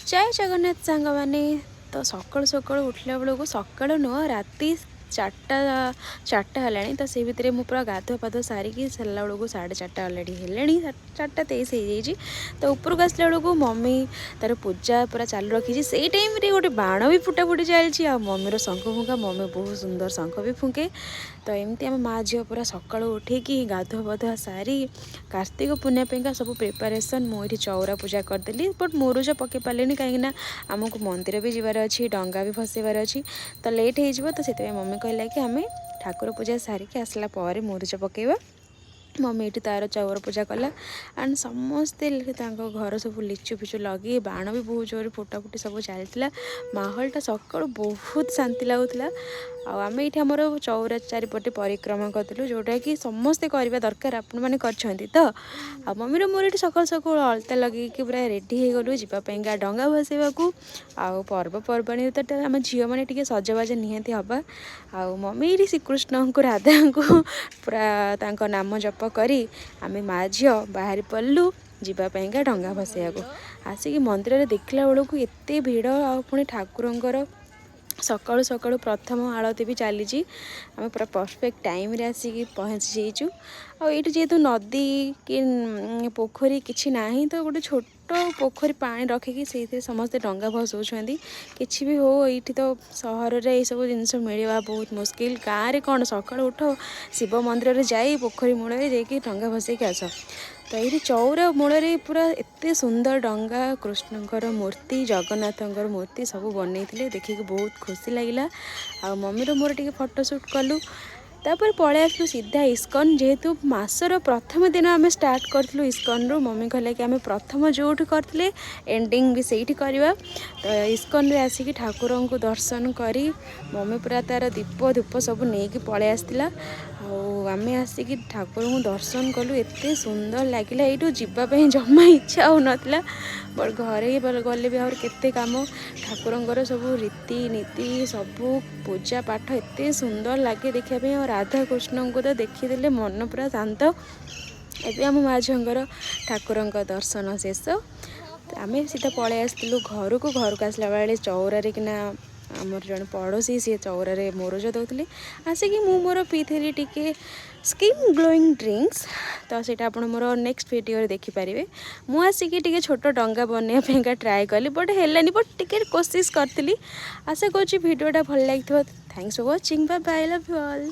जय जगन्नाथ सांग मैंने तो सकाल सकाल उठला बेलू सकाल नुह राति 4टा है तो से भितर मुझे पूरा गाधुआ पाधुआ सारिकी सरला बेलू 4:30 अलरेडी है 4:23 तो उपरको आसला बेलू मम्मी तार पूजा पूरा चालू रखी से टाइम रे गोटे बाण भी फुटा फुटी चलती आ मम्मीर शंख फुंका मम्मी बहुत सुंदर शंख भी फुंके। तो एमती आम माँ झील पूरा सका उठेकी गाधुआ पाधुआ सारी कार्तिक पूर्णिमा सब प्रिपारेसन मुझे चौरा पूजा करदेली बट मुरुज पकई पारे कहीं आमको मंदिर भी जबार अच्छी डंगा भी भसेबार अच्छी तो लेट हो तो से मम्मी कहला कि आम ठाकुर पूजा सारिकी आसला पर मुरुज पकेबा। मम्मी ये तार चौर पूजा कला एंड समस्ते घर सब लिचु फिचु लगे बाण भी बहुत जोर फुटा फुटी सब चलता माहौलटा सका बहुत शांति लगुला। आम ये आमर चौरा चारिपटे परिक्रमा करूँ जोटा कि समस्ते करवा दरकार आपण मैंने तो आ मम्मी मोर ये सका सका अलता लगे पूरा रेडी हो गलु जावाई डंगा भसैवाकू पर्वपर्वाणी तो आम झील मैंने सजबाज निहाती हवा आ मम्मी ये श्रीकृष्ण को राधा को पूरा नाम जप करी आमे माँ झील बाहरी पड़लु जीवाई डंगा भसैया आसिक मंदिर देखला बेलू एत भिड़ आ पुणी ठाकुरंकर सकाळु सकाळु प्रथम आलती भी चली आम पूरा परफेक्ट टाइम रे आसिक पहुँची जाइचु। आठ जेहेतु नदी कि पोखरी किसी ना तो गोटे छोट पोखरी पानी रखिकी से समस्ते डंगा भसौं कि भी हो ये तो सहर में सब जिनस मिलवा बहुत मुस्किल गाँव में कौन सका उठ शिव मंदिर जाई पोखरी मूल जाकि डंगा भसैक आस तो ये चौरा मूल पूरा एत सुंदर डंगा कृष्णकर मूर्ति जगन्नाथर मूर्ति सब बनई देखिए बहुत खुशी लगिला। आ मम्मीर मोर टे फोटोशूट कलु तापर पलि आसलु सीधा इस्कन जेहेतु मासर प्रथम दिन आम स्टार्ट करूँ इस्कन रू मम्मी कहला कि आम प्रथम जो करते एंडिंग भी से करवा तो इस्कन रे आसिक ठाकुर को दर्शन करी मम्मी पूरा तार दीप धूप सब नहीं पलि आसला आम आसिक ठाकुर को दर्शन कलु एत सुंदर लगिला यू जावाई जमा इच्छा हो नाला बट घरे गले भी आते कम ठाकुर सब रीति नीति सब पूजा पाठ एत सुंदर लगे देखापी और राधा कृष्ण को तो देखीदे मन पूरा शांत। एवं आम माँ झील ठाकुर दर्शन शेष आम सीधा पलि आसलु घर को आसला बेले चौरा किना आमर जन पड़ोसी सी चौरा मुरुज दौले आसिक मोर पीली टी स्किन ग्लोइंग ड्रिंक्स तो सीटा आप मोर नेक्स्ट वीडियो देखिपारे मुझे टी छोट डंगा बनवाई ट्राए कली बट है बट टी कोशिश करी आशा करूँ वीडियोटा भल लगी। Thanks for watching bye bye love you all.